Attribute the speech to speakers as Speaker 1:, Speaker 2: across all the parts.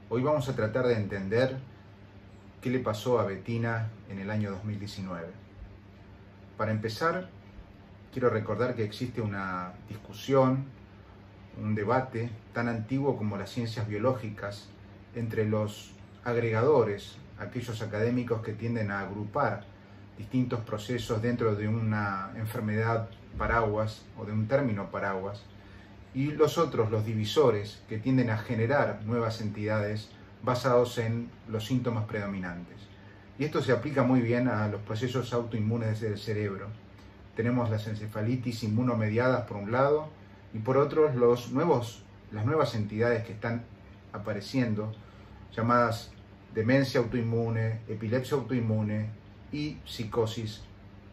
Speaker 1: Hoy vamos a tratar de entender qué le pasó a Bettina en el año 2019. Para empezar, quiero recordar que existe una discusión, un debate tan antiguo como las ciencias biológicas entre los agregadores, aquellos académicos que tienden a agrupar distintos procesos dentro de una enfermedad paraguas o de un término paraguas, y los otros, los divisores, que tienden a generar nuevas entidades basados en los síntomas predominantes. Y esto se aplica muy bien a los procesos autoinmunes del cerebro. Tenemos las encefalitis inmunomediadas por un lado y por otro las nuevas entidades que están apareciendo, llamadas demencia autoinmune, epilepsia autoinmune y psicosis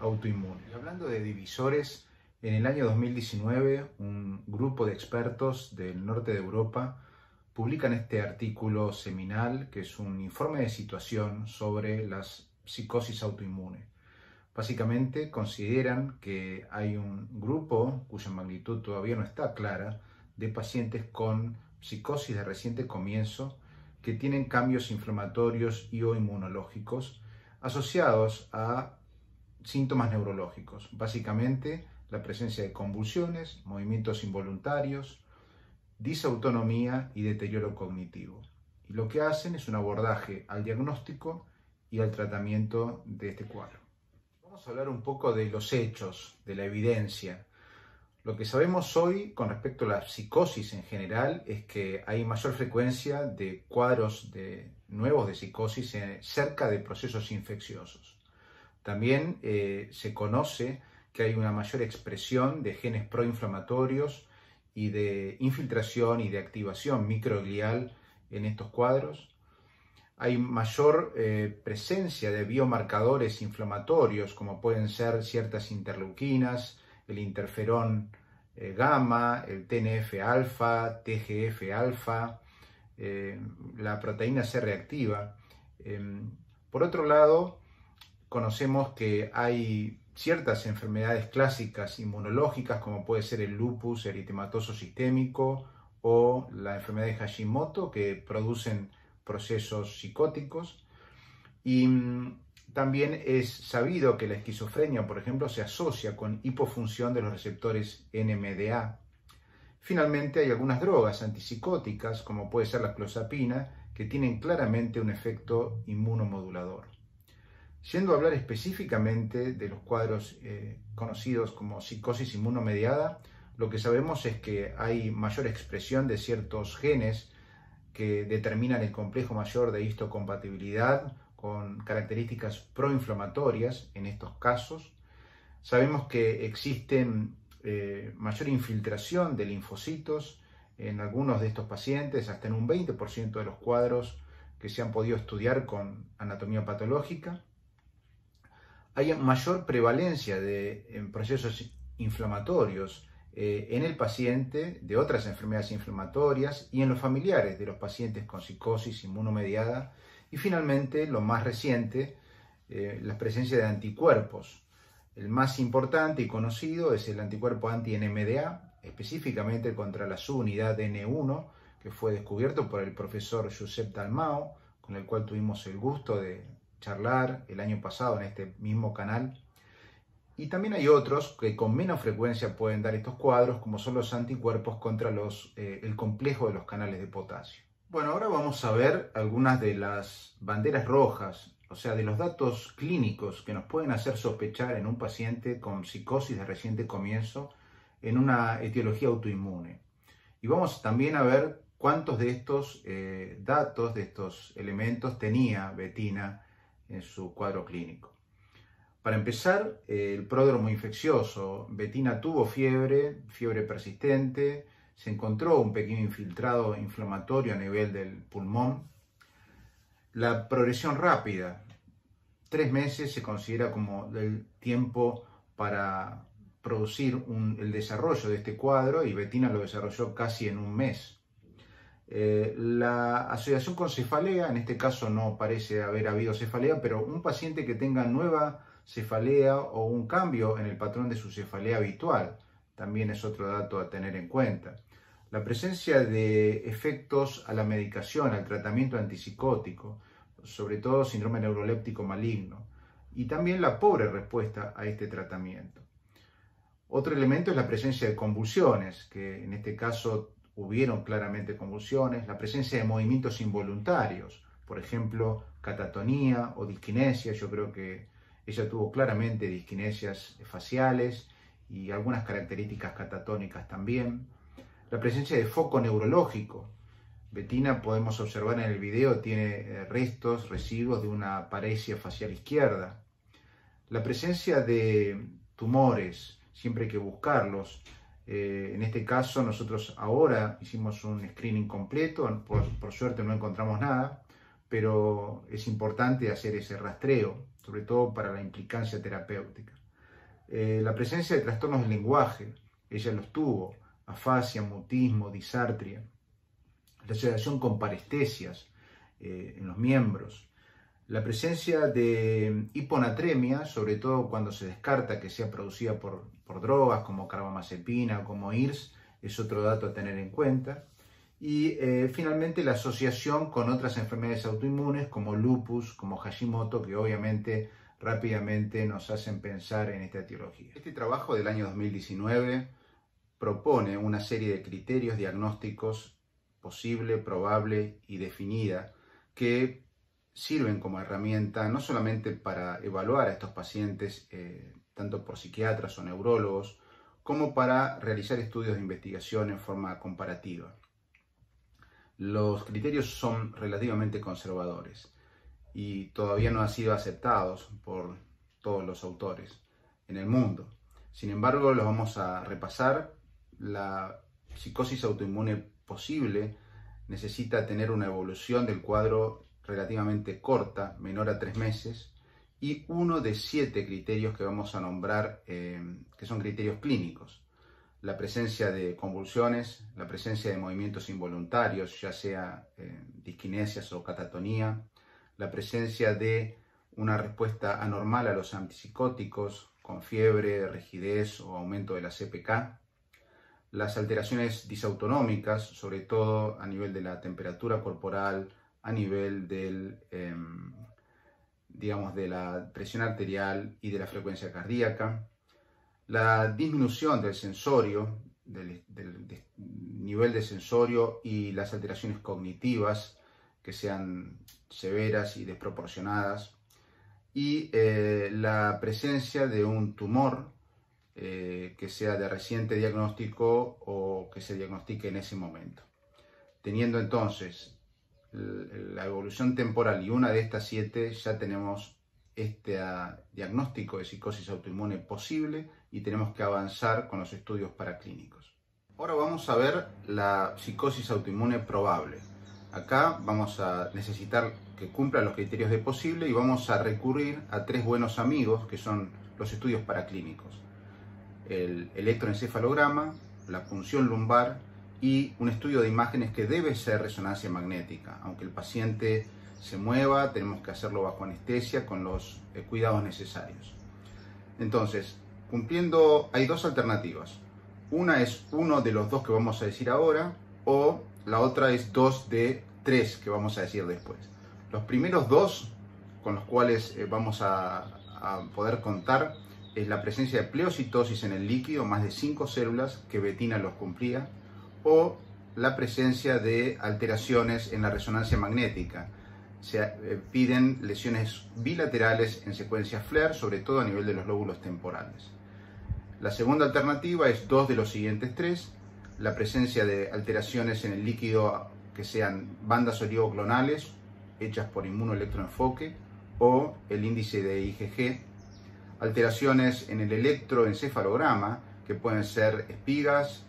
Speaker 1: autoinmune. Y hablando de divisores, en el año 2019 un grupo de expertos del norte de Europa publican este artículo seminal, que es un informe de situación sobre las psicosis autoinmunes. Básicamente consideran que hay un grupo, cuya magnitud todavía no está clara, de pacientes con psicosis de reciente comienzo que tienen cambios inflamatorios y o inmunológicos asociados a síntomas neurológicos. Básicamente, la presencia de convulsiones, movimientos involuntarios, disautonomía y deterioro cognitivo. Y lo que hacen es un abordaje al diagnóstico y al tratamiento de este cuadro. Vamos a hablar un poco de los hechos, de la evidencia. Lo que sabemos hoy con respecto a la psicosis en general es que hay mayor frecuencia de cuadros nuevos de psicosis cerca de procesos infecciosos. También se conoce que hay una mayor expresión de genes proinflamatorios y de infiltración y de activación microglial en estos cuadros. Hay mayor presencia de biomarcadores inflamatorios, como pueden ser ciertas interleuquinas, el interferón gamma, el TNF-alfa, TGF-alfa, la proteína C reactiva. Por otro lado, conocemos que hay ciertas enfermedades clásicas inmunológicas, como puede ser el lupus eritematoso sistémico o la enfermedad de Hashimoto, que producen procesos psicóticos. Y también es sabido que la esquizofrenia, por ejemplo, se asocia con hipofunción de los receptores NMDA. Finalmente, hay algunas drogas antipsicóticas, como puede ser la clozapina, que tienen claramente un efecto inmunomodulador. Yendo a hablar específicamente de los cuadros conocidos como psicosis inmunomediada, lo que sabemos es que hay mayor expresión de ciertos genes que determinan el complejo mayor de histocompatibilidad con características proinflamatorias en estos casos. Sabemos que existen mayor infiltración de linfocitos en algunos de estos pacientes, hasta en un 20% de los cuadros que se han podido estudiar con anatomía patológica. Hay mayor prevalencia de procesos inflamatorios en el paciente de otras enfermedades inflamatorias y en los familiares de los pacientes con psicosis inmunomediada. Y finalmente, lo más reciente, la presencia de anticuerpos. El más importante y conocido es el anticuerpo anti-NMDA, específicamente contra la subunidad N1, que fue descubierto por el profesor Josep Dalmau, con el cual tuvimos el gusto de charlar el año pasado en este mismo canal. Y también hay otros que con menos frecuencia pueden dar estos cuadros, como son los anticuerpos contra el complejo de los canales de potasio. Bueno, ahora vamos a ver algunas de las banderas rojas, o sea, de los datos clínicos que nos pueden hacer sospechar en un paciente con psicosis de reciente comienzo en una etiología autoinmune. Y vamos también a ver cuántos de estos datos, de estos elementos tenía Bettina en su cuadro clínico. Para empezar, el pródromo infeccioso. Bettina tuvo fiebre persistente, se encontró un pequeño infiltrado inflamatorio a nivel del pulmón. La progresión rápida, 3 meses se considera como el tiempo para producir el desarrollo de este cuadro, y Bettina lo desarrolló casi en un mes. La asociación con cefalea, en este caso no parece haber habido cefalea, pero un paciente que tenga nueva cefalea o un cambio en el patrón de su cefalea habitual también es otro dato a tener en cuenta. La presencia de efectos a la medicación, al tratamiento antipsicótico, sobre todo síndrome neuroléptico maligno, y también la pobre respuesta a este tratamiento. Otro elemento es la presencia de convulsiones, que en este caso hubieron claramente convulsiones, la presencia de movimientos involuntarios, por ejemplo, catatonía o disquinesia. Yo creo que ella tuvo claramente disquinesias faciales y algunas características catatónicas también. La presencia de foco neurológico. Bettina, podemos observar en el video, tiene residuos de una paresia facial izquierda. La presencia de tumores, siempre hay que buscarlos. En este caso, nosotros ahora hicimos un screening completo, por suerte no encontramos nada, pero es importante hacer ese rastreo, sobre todo para la implicancia terapéutica. La presencia de trastornos del lenguaje, ella los tuvo, afasia, mutismo, disartria, la asociación con parestesias en los miembros, la presencia de hiponatremia, sobre todo cuando se descarta que sea producida por drogas como carbamazepina o como IRS, es otro dato a tener en cuenta. Y finalmente la asociación con otras enfermedades autoinmunes como lupus, como Hashimoto, que obviamente rápidamente nos hacen pensar en esta etiología. Este trabajo del año 2019 propone una serie de criterios diagnósticos posible, probable y definida que sirven como herramienta no solamente para evaluar a estos pacientes, tanto por psiquiatras o neurólogos, como para realizar estudios de investigación en forma comparativa. Los criterios son relativamente conservadores y todavía no han sido aceptados por todos los autores en el mundo. Sin embargo, los vamos a repasar. La psicosis autoinmune posible necesita tener una evolución del cuadro relativamente corta, menor a 3 meses, y uno de 7 criterios que vamos a nombrar, que son criterios clínicos. La presencia de convulsiones, la presencia de movimientos involuntarios, ya sea disquinesias o catatonía, la presencia de una respuesta anormal a los antipsicóticos, con fiebre, rigidez o aumento de la CPK, las alteraciones disautonómicas, sobre todo a nivel de la temperatura corporal, a nivel del, de la presión arterial y de la frecuencia cardíaca, la disminución del sensorio, del nivel de sensorio y las alteraciones cognitivas que sean severas y desproporcionadas, y la presencia de un tumor que sea de reciente diagnóstico o que se diagnostique en ese momento. Teniendo entonces la evolución temporal y una de estas 7, ya tenemos este diagnóstico de psicosis autoinmune posible y tenemos que avanzar con los estudios paraclínicos. Ahora vamos a ver la psicosis autoinmune probable. Acá vamos a necesitar que cumplan los criterios de posible y vamos a recurrir a 3 buenos amigos que son los estudios paraclínicos: el electroencefalograma, la punción lumbar y un estudio de imágenes que debe ser resonancia magnética. Aunque el paciente se mueva, tenemos que hacerlo bajo anestesia con los cuidados necesarios. Entonces, hay 2 alternativas. Una es uno de los 2 que vamos a decir ahora, o la otra es 2 de 3 que vamos a decir después. Los primeros 2 con los cuales vamos a poder contar es la presencia de pleocitosis en el líquido, más de 5 células, que Bettina los cumplía, o la presencia de alteraciones en la resonancia magnética. Se piden lesiones bilaterales en secuencia FLAIR, sobre todo a nivel de los lóbulos temporales. La segunda alternativa es 2 de los siguientes 3, la presencia de alteraciones en el líquido que sean bandas oligoclonales hechas por inmunoelectroenfoque o el índice de IgG, alteraciones en el electroencefalograma que pueden ser espigas,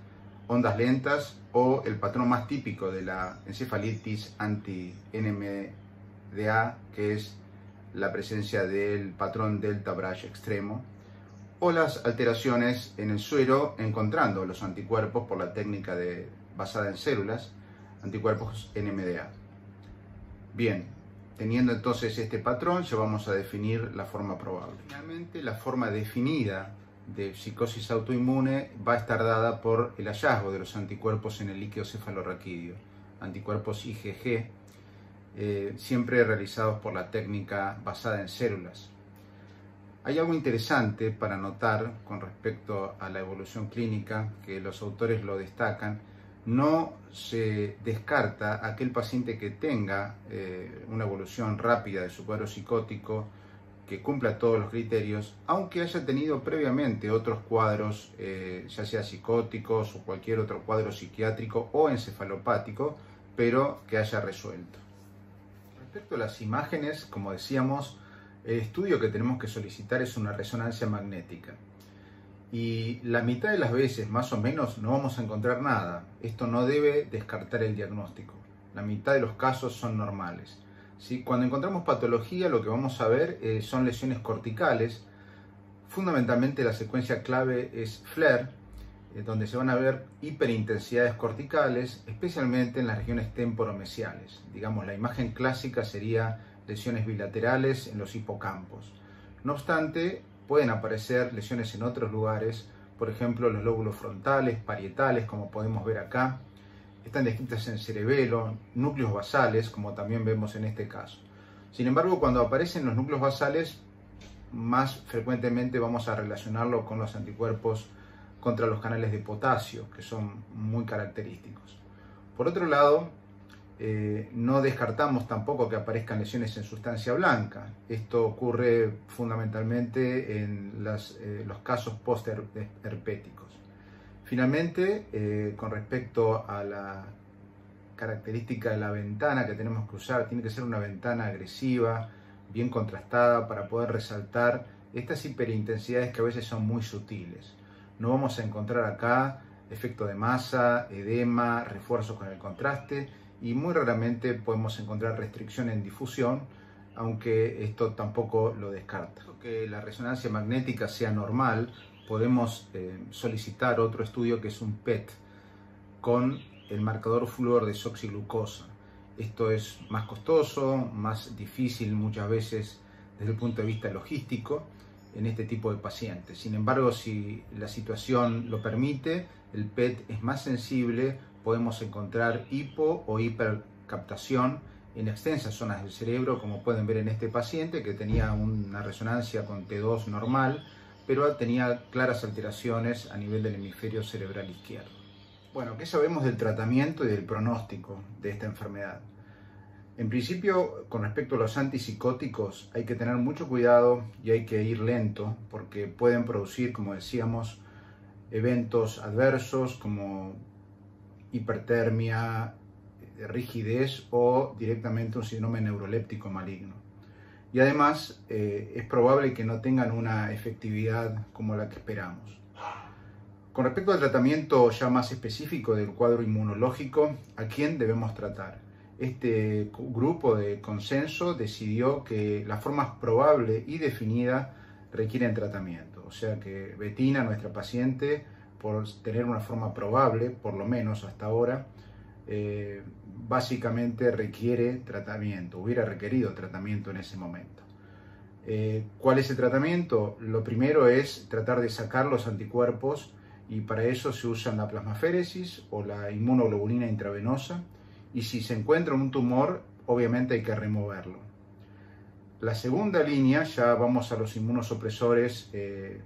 Speaker 1: ondas lentas o el patrón más típico de la encefalitis anti-NMDA, que es la presencia del patrón delta Brush extremo, o las alteraciones en el suero encontrando los anticuerpos por la técnica basada en células, anticuerpos NMDA. Bien, teniendo entonces este patrón, ya vamos a definir la forma probable. Finalmente, la forma definida de psicosis autoinmune va a estar dada por el hallazgo de los anticuerpos en el líquido cefalorraquídeo, anticuerpos IgG, siempre realizados por la técnica basada en células. Hay algo interesante para notar con respecto a la evolución clínica, que los autores lo destacan. No se descarta aquel paciente que tenga una evolución rápida de su cuadro psicótico, que cumpla todos los criterios, aunque haya tenido previamente otros cuadros, ya sea psicóticos o cualquier otro cuadro psiquiátrico o encefalopático, pero que haya resuelto. Respecto a las imágenes, como decíamos, el estudio que tenemos que solicitar es una resonancia magnética. Y la mitad de las veces, más o menos, no vamos a encontrar nada. Esto no debe descartar el diagnóstico. La mitad de los casos son normales. ¿Sí? Cuando encontramos patología, lo que vamos a ver son lesiones corticales. Fundamentalmente la secuencia clave es FLAIR, donde se van a ver hiperintensidades corticales, especialmente en las regiones temporomesiales. Digamos, la imagen clásica sería lesiones bilaterales en los hipocampos. No obstante, pueden aparecer lesiones en otros lugares, por ejemplo los lóbulos frontales, parietales, como podemos ver acá. Están descritas en cerebelo, núcleos basales, como también vemos en este caso. Sin embargo, cuando aparecen los núcleos basales, más frecuentemente vamos a relacionarlo con los anticuerpos contra los canales de potasio, que son muy característicos. Por otro lado, no descartamos tampoco que aparezcan lesiones en sustancia blanca. Esto ocurre fundamentalmente en los casos post-herpéticos. Finalmente, con respecto a la característica de la ventana que tenemos que usar, tiene que ser una ventana agresiva, bien contrastada, para poder resaltar estas hiperintensidades que a veces son muy sutiles. No vamos a encontrar acá efecto de masa, edema, refuerzos con el contraste, y muy raramente podemos encontrar restricción en difusión, aunque esto tampoco lo descarta. Que la resonancia magnética sea normal, podemos solicitar otro estudio que es un PET con el marcador fluorodesoxiglucosa. Esto es más costoso, más difícil muchas veces desde el punto de vista logístico en este tipo de pacientes. Sin embargo, si la situación lo permite, el PET es más sensible, podemos encontrar hipo o hipercaptación en extensas zonas del cerebro, como pueden ver en este paciente que tenía una resonancia con T2 normal, pero tenía claras alteraciones a nivel del hemisferio cerebral izquierdo. Bueno, ¿qué sabemos del tratamiento y del pronóstico de esta enfermedad? En principio, con respecto a los antipsicóticos, hay que tener mucho cuidado y hay que ir lento, porque pueden producir, como decíamos, eventos adversos como hipertermia, rigidez o directamente un síndrome neuroléptico maligno. Y además es probable que no tengan una efectividad como la que esperamos. Con respecto al tratamiento ya más específico del cuadro inmunológico, ¿a quién debemos tratar? Este grupo de consenso decidió que la forma probable y definida requieren tratamiento. O sea que Bettina, nuestra paciente, por tener una forma probable, por lo menos hasta ahora, básicamente requiere tratamiento, hubiera requerido tratamiento en ese momento. ¿Cuál es el tratamiento? Lo primero es tratar de sacar los anticuerpos, y para eso se usan la plasmaféresis o la inmunoglobulina intravenosa, y si se encuentra un tumor, obviamente hay que removerlo. La segunda línea, ya vamos a los inmunosupresores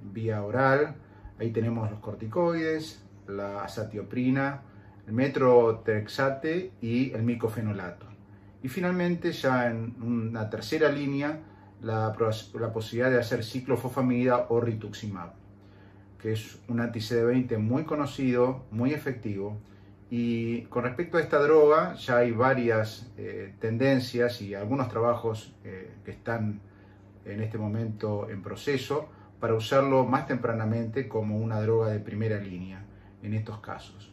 Speaker 1: vía oral. Ahí tenemos los corticoides, la azatioprina, el metrotrexate y el micofenolato. Y finalmente, ya en una tercera línea, la posibilidad de hacer ciclofosfamida o rituximab, que es un anti-CD20 muy conocido, muy efectivo. Y con respecto a esta droga, ya hay varias tendencias y algunos trabajos que están en este momento en proceso para usarlo más tempranamente como una droga de primera línea en estos casos.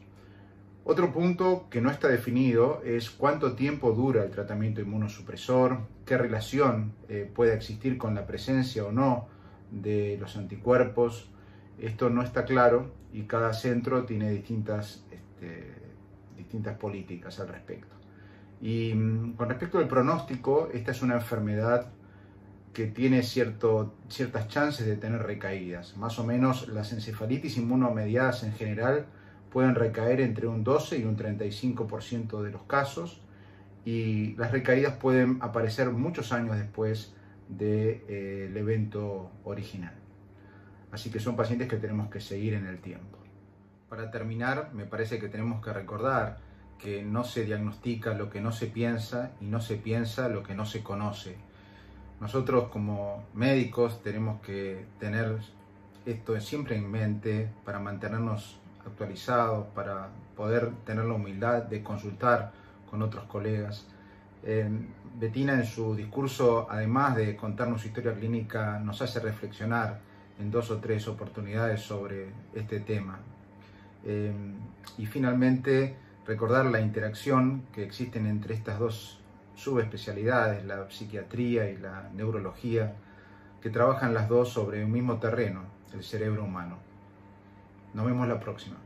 Speaker 1: Otro punto que no está definido es cuánto tiempo dura el tratamiento inmunosupresor, qué relación puede existir con la presencia o no de los anticuerpos. Esto no está claro y cada centro tiene distintas políticas al respecto. Y con respecto al pronóstico, esta es una enfermedad que tiene ciertas chances de tener recaídas. Más o menos las encefalitis inmunomediadas en general pueden recaer entre un 12 y un 35% de los casos, y las recaídas pueden aparecer muchos años después del evento original. Así que son pacientes que tenemos que seguir en el tiempo. Para terminar, me parece que tenemos que recordar que no se diagnostica lo que no se piensa y no se piensa lo que no se conoce. Nosotros como médicos tenemos que tener esto siempre en mente para mantenernos actualizados, para poder tener la humildad de consultar con otros colegas. Bettina, en su discurso, además de contarnos su historia clínica, nos hace reflexionar en 2 o 3 oportunidades sobre este tema. Y finalmente, recordar la interacción que existen entre estas 2 subespecialidades, la psiquiatría y la neurología, que trabajan las 2 sobre un mismo terreno, el cerebro humano. Nos vemos la próxima.